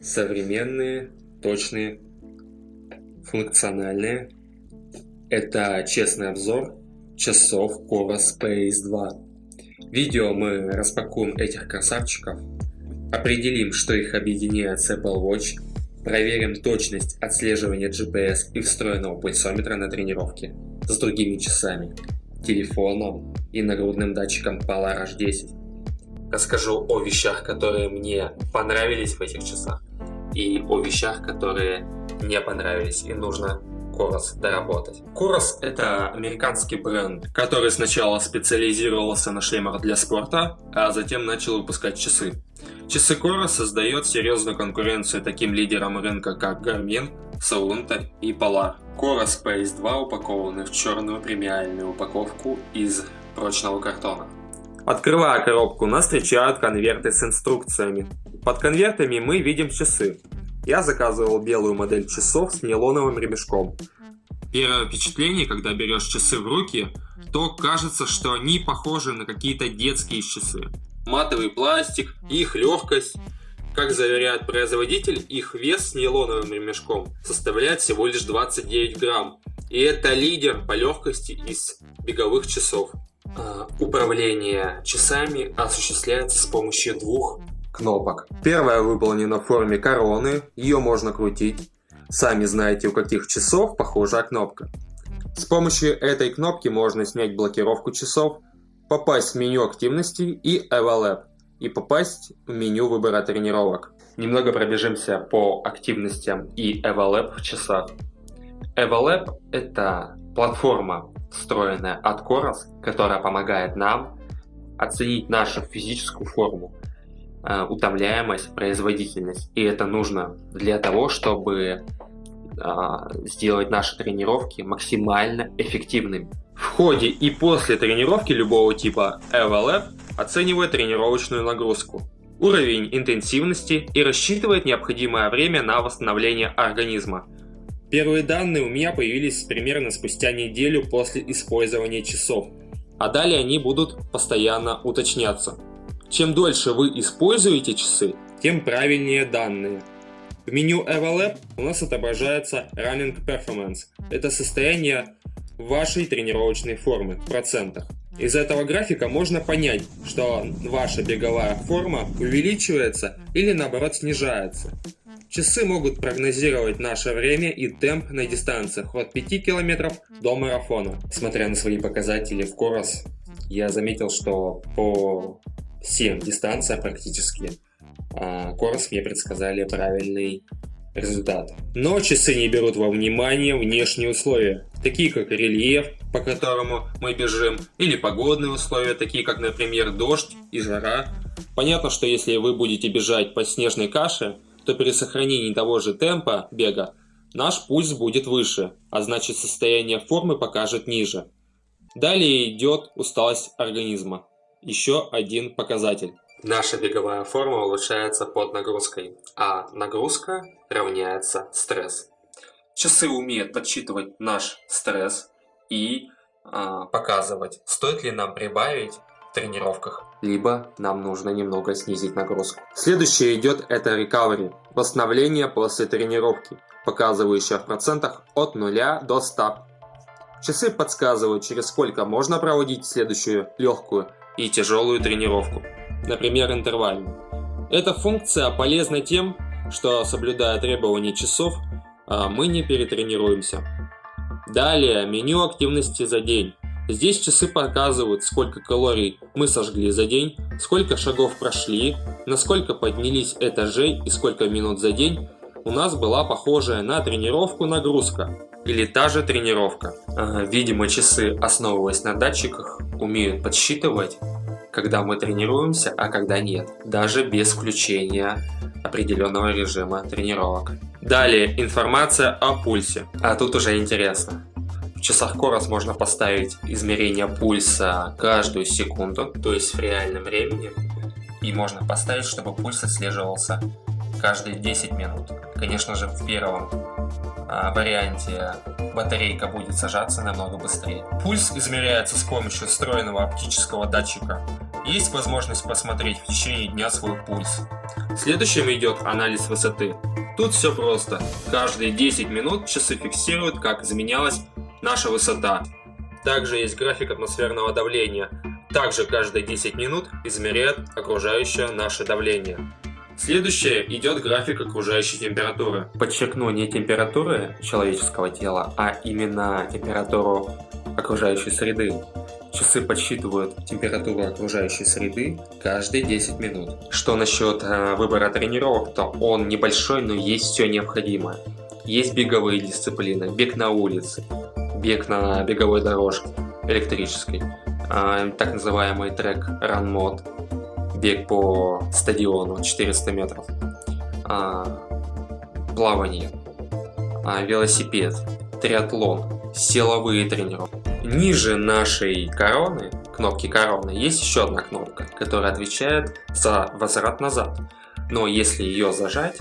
современные, точные, функциональные. Это честный обзор часов Coros Space 2. В видео мы распакуем этих красавчиков, определим, что их объединяет с Apple Watch, проверим точность отслеживания GPS и встроенного пульсометра на тренировке с другими часами, телефоном и нагрудным датчиком Polar H10. Расскажу о вещах, которые мне понравились в этих часах, и о вещах, которые не понравились и нужно Coros доработать. Coros — это американский бренд, который сначала специализировался на шлемах для спорта, а затем начал выпускать часы. Часы Coros создает серьезную конкуренцию таким лидерам рынка, как Garmin, Saunto и Polar. Coros Space 2 упакованы в черную премиальную упаковку из прочного картона. Открывая коробку, нас встречают конверты с инструкциями. Под конвертами мы видим часы. Я заказывал белую модель часов с нейлоновым ремешком. Первое впечатление, когда берешь часы в руки, то кажется, что они похожи на какие-то детские часы. Матовый пластик, их легкость. Как заверяет производитель, их вес с нейлоновым ремешком составляет всего лишь 29 грамм. И это лидер по легкости из беговых часов. Управление часами осуществляется с помощью двух кнопок. Первая выполнена в форме короны, ее можно крутить. Сами знаете, у каких часов похожая кнопка. С помощью этой кнопки можно снять блокировку часов, попасть в меню активности и Evolab, и попасть в меню выбора тренировок. Немного пробежимся по активностям и Evolab в часах. Evolab — это платформа, встроенная от Coros, которая помогает нам оценить нашу физическую форму, утомляемость, производительность. И это нужно для того, чтобы сделать наши тренировки максимально эффективными. В ходе и после тренировки любого типа Evolab оценивает тренировочную нагрузку, уровень интенсивности и рассчитывает необходимое время на восстановление организма. Первые данные у меня появились примерно спустя неделю после использования часов, а далее они будут постоянно уточняться. Чем дольше вы используете часы, тем правильнее данные. В меню Evolab у нас отображается Running Performance. Это состояние вашей тренировочной формы в процентах. Из этого графика можно понять, что ваша беговая форма увеличивается или наоборот снижается. Часы могут прогнозировать наше время и темп на дистанциях от 5 км до марафона. Смотря на свои показатели в Coros, я заметил, что по всем дистанциям практически Coros мне предсказали правильный результат. Но часы не берут во внимание внешние условия, такие как рельеф, по которому мы бежим, или погодные условия, такие как, например, дождь и жара. Понятно, что если вы будете бежать по снежной каше, то при сохранении того же темпа бега наш пульс будет выше, а значит состояние формы покажет ниже. Далее идет усталость организма. Еще один показатель. Наша беговая форма улучшается под нагрузкой, а нагрузка равняется стресс. Часы умеют подсчитывать наш стресс и показывать, стоит ли нам прибавить в тренировках, либо нам нужно немного снизить нагрузку. Следующее идет это recovery, восстановление после тренировки, показывающее в процентах от 0 до 100. Часы подсказывают, через сколько можно проводить следующую легкую и тяжелую тренировку, например, интервальную. Эта функция полезна тем, что, соблюдая требования часов, мы не перетренируемся. Далее меню активности за день. Здесь часы показывают, сколько калорий мы сожгли за день, сколько шагов прошли, насколько поднялись этажей и сколько минут за день у нас была похожая на тренировку нагрузка или та же тренировка. Видимо, часы, основываясь на датчиках, умеют подсчитывать, когда мы тренируемся, а когда нет, даже без включения определенного режима тренировок. Далее информация о пульсе. А тут уже интересно. В часах Coros можно поставить измерение пульса каждую секунду, то есть в реальном времени. И можно поставить, чтобы пульс отслеживался каждые 10 минут. Конечно же, в первом варианте батарейка будет сажаться намного быстрее. Пульс измеряется с помощью встроенного оптического датчика. Есть возможность посмотреть в течение дня свой пульс. Следующим идет анализ высоты. Тут все просто. Каждые 10 минут часы фиксируют, как изменялась наша высота. Также есть график атмосферного давления. Также каждые 10 минут измеряет окружающее наше давление. Следующее идет график окружающей температуры. Подчеркну, не температуры человеческого тела, а именно температуру окружающей среды. Часы подсчитывают температуру окружающей среды каждые 10 минут. Что насчет выбора тренировок, то он небольшой, но есть все необходимое. Есть беговые дисциплины, бег на улице, бег на беговой дорожке электрической, так называемый трек Run Mode, бег по стадиону 400 метров, плавание, велосипед, триатлон, силовые тренировки. Ниже нашей короны, кнопки короны, есть еще одна кнопка, которая отвечает за возврат назад. Но если ее зажать,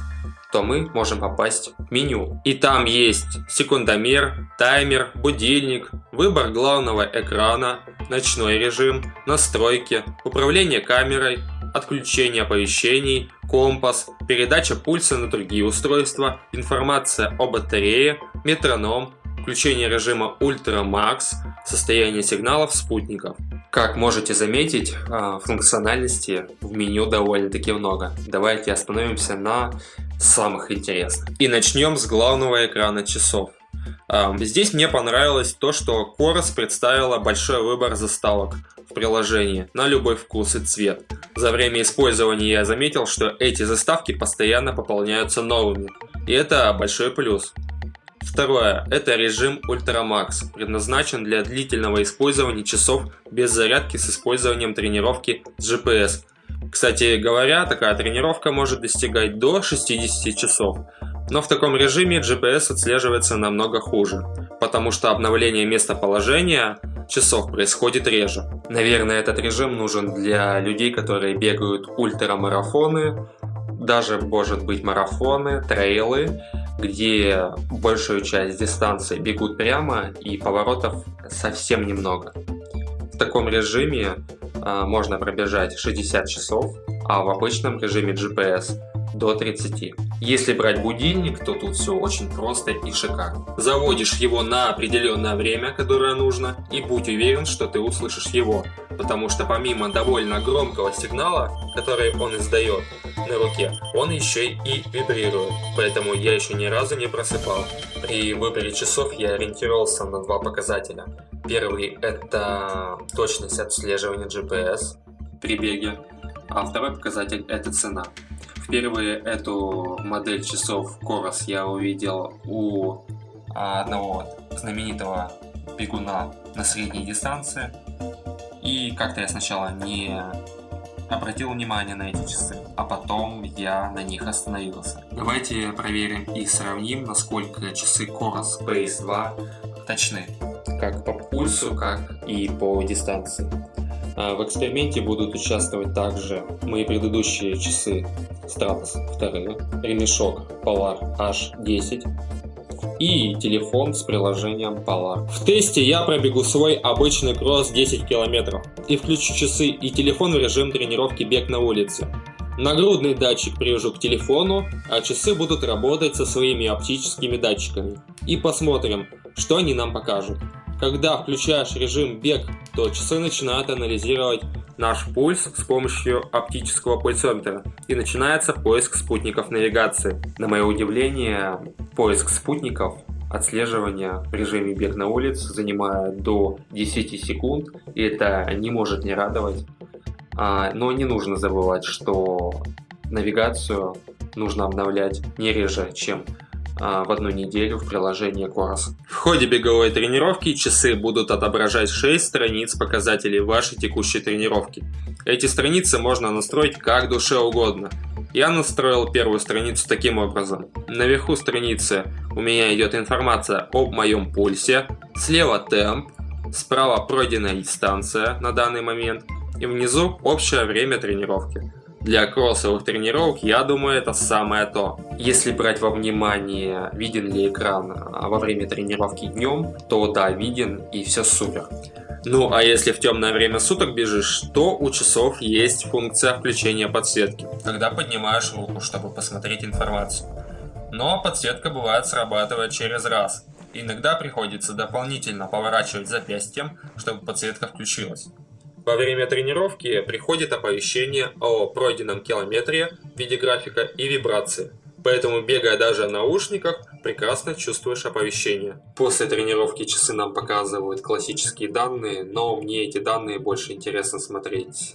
то мы можем попасть в меню. И там есть секундомер, таймер, будильник, выбор главного экрана, ночной режим, настройки, управление камерой, отключение оповещений, компас, передача пульса на другие устройства, информация о батарее, метроном, включение режима Ultra Max, состояние сигналов спутников. Как можете заметить, функциональности в меню довольно-таки много. Давайте остановимся на самых интересных. И начнем с главного экрана часов. Здесь мне понравилось то, что Coros представила большой выбор заставок в приложении на любой вкус и цвет. За время использования я заметил, что эти заставки постоянно пополняются новыми. И это большой плюс. Второе. Это режим Ultra Max, предназначен для длительного использования часов без зарядки с использованием тренировки с GPS. Кстати говоря, такая тренировка может достигать до 60 часов. Но в таком режиме GPS отслеживается намного хуже, потому что обновление местоположения часов происходит реже. Наверное, этот режим нужен для людей, которые бегают ультрамарафоны, даже, может быть, марафоны, трейлы, где большую часть дистанции бегут прямо и поворотов совсем немного. В таком режиме можно пробежать 60 часов, а в обычном режиме GPS до 30. Если брать будильник, то тут все очень просто и шикарно. Заводишь его на определенное время, которое нужно, и будь уверен, что ты услышишь его, потому что помимо довольно громкого сигнала, который он издает на руке, он еще и вибрирует, поэтому я еще ни разу не просыпал. При выборе часов я ориентировался на два показателя. Первый — это точность отслеживания GPS при беге, а второй показатель — это цена. Впервые эту модель часов Coros я увидел у одного знаменитого бегуна на средней дистанции. И как-то я сначала не обратил внимание на эти часы, а потом я на них остановился. Давайте проверим и сравним, насколько часы Coros Pace 2 точны. Как по пульсу, как и по дистанции. В эксперименте будут участвовать также мои предыдущие часы Stratos 2, ремешок Polar H10 и телефон с приложением Polar. В тесте я пробегу свой обычный кросс 10 км и включу часы и телефон в режим тренировки бег на улице. Нагрудный датчик привяжу к телефону, а часы будут работать со своими оптическими датчиками. И посмотрим, что они нам покажут. Когда включаешь режим бег, то часы начинают анализировать наш пульс с помощью оптического пульсометра, и начинается поиск спутников навигации. На мое удивление, поиск спутников, отслеживание в режиме бег на улице занимает до 10 секунд, и это не может не радовать. Но не нужно забывать, что навигацию нужно обновлять не реже, чем в одну неделю в приложении Coros. В ходе беговой тренировки часы будут отображать 6 страниц показателей вашей текущей тренировки. Эти страницы можно настроить как душе угодно. Я настроил первую страницу таким образом. Наверху страницы у меня идет информация об моем пульсе, слева темп, справа пройденная дистанция на данный момент и внизу общее время тренировки. Для кроссовых тренировок, я думаю, это самое то. Если брать во внимание, виден ли экран во время тренировки днем, то да, виден и все супер. Ну а если в темное время суток бежишь, то у часов есть функция включения подсветки, когда поднимаешь руку, чтобы посмотреть информацию. Но подсветка бывает срабатывает через раз. Иногда приходится дополнительно поворачивать запястьем, чтобы подсветка включилась. Во время тренировки приходит оповещение о пройденном километре в виде графика и вибрации. Поэтому, бегая даже в наушниках, прекрасно чувствуешь оповещение. После тренировки часы нам показывают классические данные, но мне эти данные больше интересно смотреть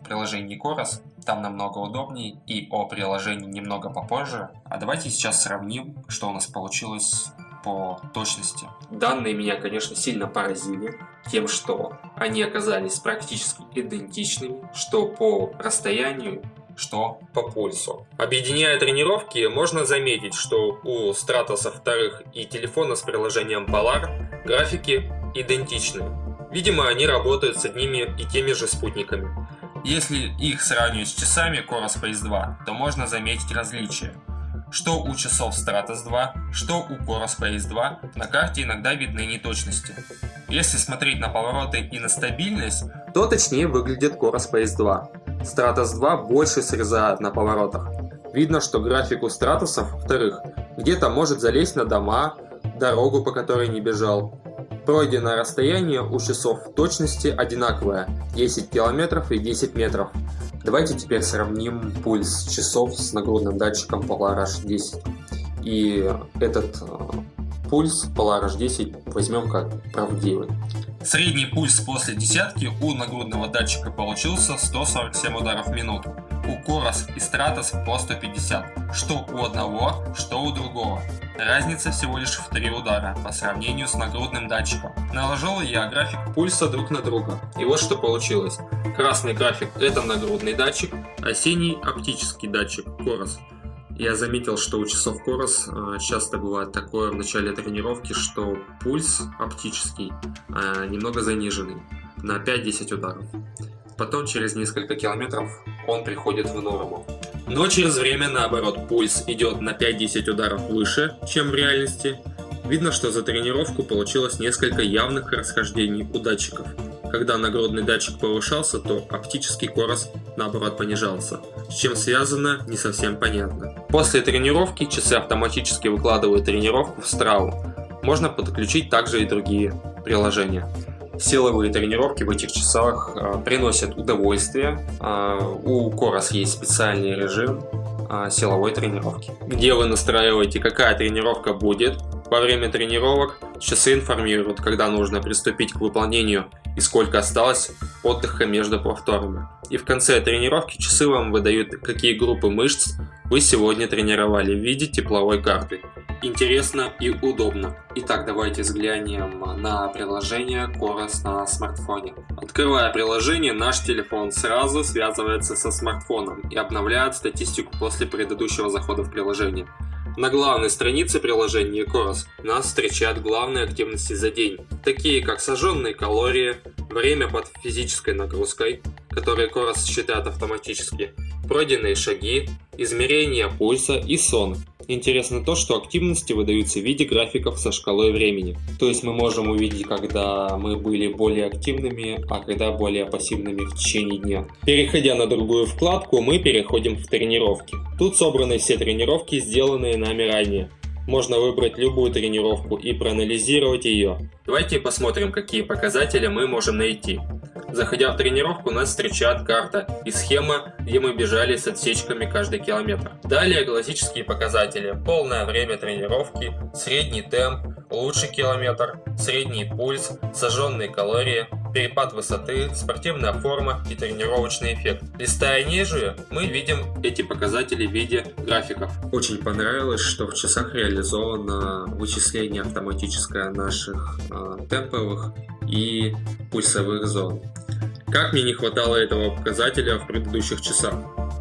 в приложении Coros. Там намного удобнее, и о приложении немного попозже. А давайте сейчас сравним, что у нас получилось по точности. Данные меня, конечно, сильно поразили тем, что они оказались практически идентичными, что по расстоянию, что по пульсу. Объединяя тренировки, можно заметить, что у Stratos 2 и телефона с приложением Polar графики идентичны. Видимо, они работают с одними и теми же спутниками. Если их сравнивать с часами Coros Pace 2, то можно заметить различия. Что у часов Stratos 2, что у Coros Pace 2, на карте иногда видны неточности. Если смотреть на повороты и на стабильность, то точнее выглядит Coros Pace 2. Stratos 2 больше срезает на поворотах. Видно, что график у Stratos 2 где-то может залезть на дома, дорогу, по которой не бежал. Пройденное расстояние у часов в точности одинаковое – 10 км и 10 метров. Давайте теперь сравним пульс часов с нагрудным датчиком Polar H10. И этот пульс Polar H10 возьмем как правдивый. Средний пульс после десятки у нагрудного датчика получился 147 ударов в минуту. У Coros и Stratos по 150, что у одного, что у другого. Разница всего лишь в 3 удара по сравнению с нагрудным датчиком. Наложил я график пульса друг на друга. И вот что получилось. Красный график — это нагрудный датчик, а синий — оптический датчик Coros. Я заметил, что у часов Coros часто бывает такое в начале тренировки, что пульс оптический немного заниженный, на 5-10 ударов. Потом через несколько километров он приходит в норму. Но через время наоборот, пульс идет на 5-10 ударов выше, чем в реальности. Видно, что за тренировку получилось несколько явных расхождений у датчиков. Когда нагрудный датчик повышался, то оптический Coros наоборот понижался. С чем связано, не совсем понятно. После тренировки часы автоматически выкладывают тренировку в Strava. Можно подключить также и другие приложения. Силовые тренировки в этих часах приносят удовольствие. У Coros есть специальный режим силовой тренировки, где вы настраиваете, какая тренировка будет. Во время тренировок часы информируют, когда нужно приступить к выполнению и сколько осталось отдыха между повторами. И в конце тренировки часы вам выдают, какие группы мышц вы сегодня тренировали в виде тепловой карты. Интересно и удобно. Итак, давайте взглянем на приложение Coros на смартфоне. Открывая приложение, наш телефон сразу связывается со смартфоном и обновляет статистику после предыдущего захода в приложение. На главной странице приложения Coros нас встречают главные активности за день, такие как сожженные калории, время под физической нагрузкой, которые Coros считает автоматически, пройденные шаги, измерение пульса и сон. Интересно то, что активности выдаются в виде графиков со шкалой времени. То есть мы можем увидеть, когда мы были более активными, а когда более пассивными в течение дня. Переходя на другую вкладку, мы переходим в тренировки. Тут собраны все тренировки, сделанные нами ранее. Можно выбрать любую тренировку и проанализировать ее. Давайте посмотрим, какие показатели мы можем найти. Заходя в тренировку, нас встречает карта и схема, где мы бежали с отсечками каждый километр. Далее классические показатели: полное время тренировки, средний темп, лучший километр, средний пульс, сожженные калории, перепад высоты, спортивная форма и тренировочный эффект. Листая ниже, мы видим эти показатели в виде графиков. Очень понравилось, что в часах реализовано вычисление автоматическое наших темповых и пульсовых зон. Как мне не хватало этого показателя в предыдущих часах.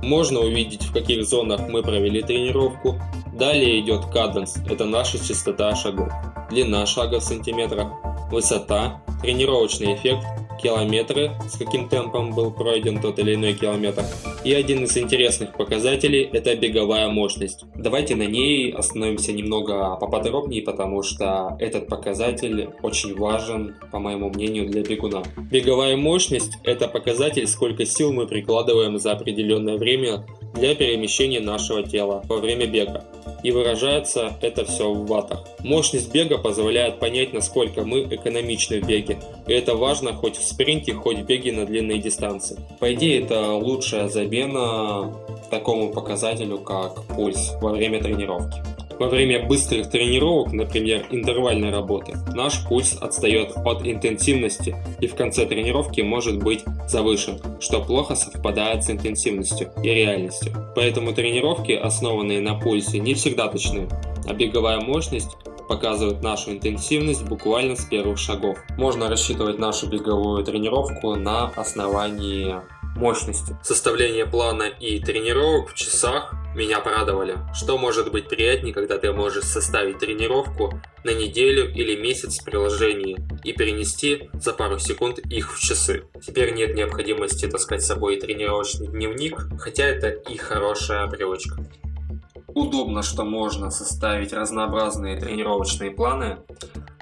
Можно увидеть, в каких зонах мы провели тренировку. Далее идет каденс, это наша частота шагов, длина шага в сантиметрах, высота, тренировочный эффект, километры, с каким темпом был пройден тот или иной километр, И один из интересных показателей – это беговая мощность. Давайте на ней остановимся немного поподробнее, потому что этот показатель очень важен, по моему мнению, для бегуна. Беговая мощность – это показатель, сколько сил мы прикладываем за определенное время для перемещения нашего тела во время бега. И выражается это все в ваттах. Мощность бега позволяет понять, насколько мы экономичны в беге. И это важно хоть в спринте, хоть в беге на длинные дистанции. По идее, это лучшая замена такому показателю, как пульс во время тренировки. Во время быстрых тренировок, например, интервальной работы, наш пульс отстает от интенсивности и в конце тренировки может быть завышен, что плохо совпадает с интенсивностью и реальностью. Поэтому тренировки, основанные на пульсе, не всегда точны, а беговая мощность показывает нашу интенсивность буквально с первых шагов. Можно рассчитывать нашу беговую тренировку на основании мощности. Составление плана и тренировок в часах меня порадовали. Что может быть приятнее, когда ты можешь составить тренировку на неделю или месяц в приложении и перенести за пару секунд их в часы. Теперь нет необходимости таскать с собой тренировочный дневник, хотя это и хорошая привычка. Удобно, что можно составить разнообразные тренировочные планы.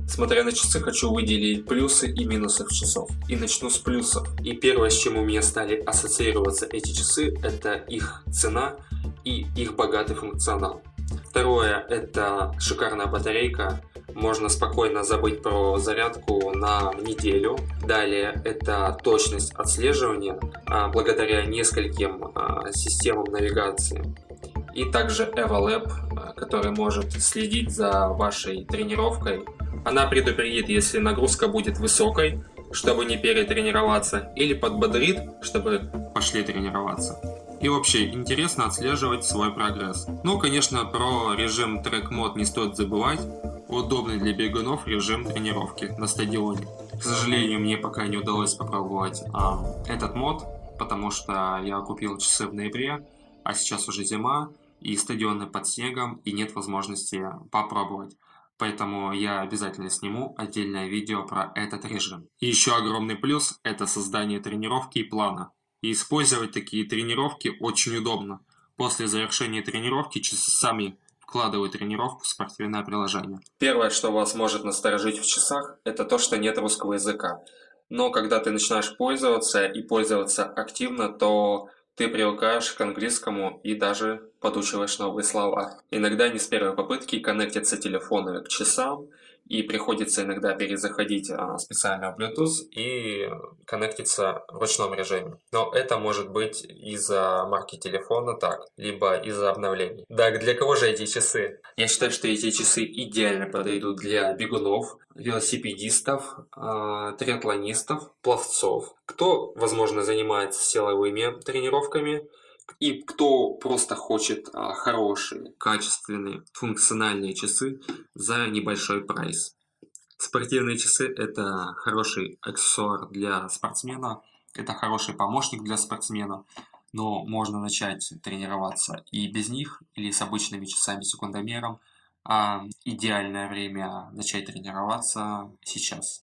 Смотря на часы, хочу выделить плюсы и минусы часов. И начну с плюсов. И первое, с чем у меня стали ассоциироваться эти часы, это их цена и их богатый функционал. Второе, это шикарная батарейка. Можно спокойно забыть про зарядку на неделю. Далее, это точность отслеживания благодаря нескольким системам навигации. И также EvoLab, который может следить за вашей тренировкой. Она предупредит, если нагрузка будет высокой, чтобы не перетренироваться, или подбодрит, чтобы пошли тренироваться. И вообще, интересно отслеживать свой прогресс. Ну, конечно, про режим Track Mode не стоит забывать. Удобный для бегунов режим тренировки на стадионе. К сожалению, мне пока не удалось попробовать этот мод, потому что я купил часы в ноябре, а сейчас уже зима, и стадионы под снегом, и нет возможности попробовать. Поэтому я обязательно сниму отдельное видео про этот режим. И еще огромный плюс – это создание тренировки и плана. И использовать такие тренировки очень удобно. После завершения тренировки часы сами вкладывают тренировку в спортивное приложение. Первое, что вас может насторожить в часах, это то, что нет русского языка. Но когда ты начинаешь пользоваться и пользоваться активно, то ты привыкаешь к английскому и даже подучиваешь новые слова. Иногда не с первой попытки коннектятся телефоны к часам, и приходится иногда перезаходить специально в Bluetooth и коннектиться в ручном режиме. Но это может быть из-за марки телефона, так, либо из-за обновлений. Так, для кого же эти часы? Я считаю, что эти часы идеально подойдут для бегунов, велосипедистов, триатлонистов, пловцов, кто, возможно, занимается силовыми тренировками, и кто просто хочет хорошие, качественные, функциональные часы за небольшой прайс. Спортивные часы – это хороший аксессуар для спортсмена, это хороший помощник для спортсмена, но можно начать тренироваться и без них, или с обычными часами-секундомером. А идеальное время начать тренироваться сейчас.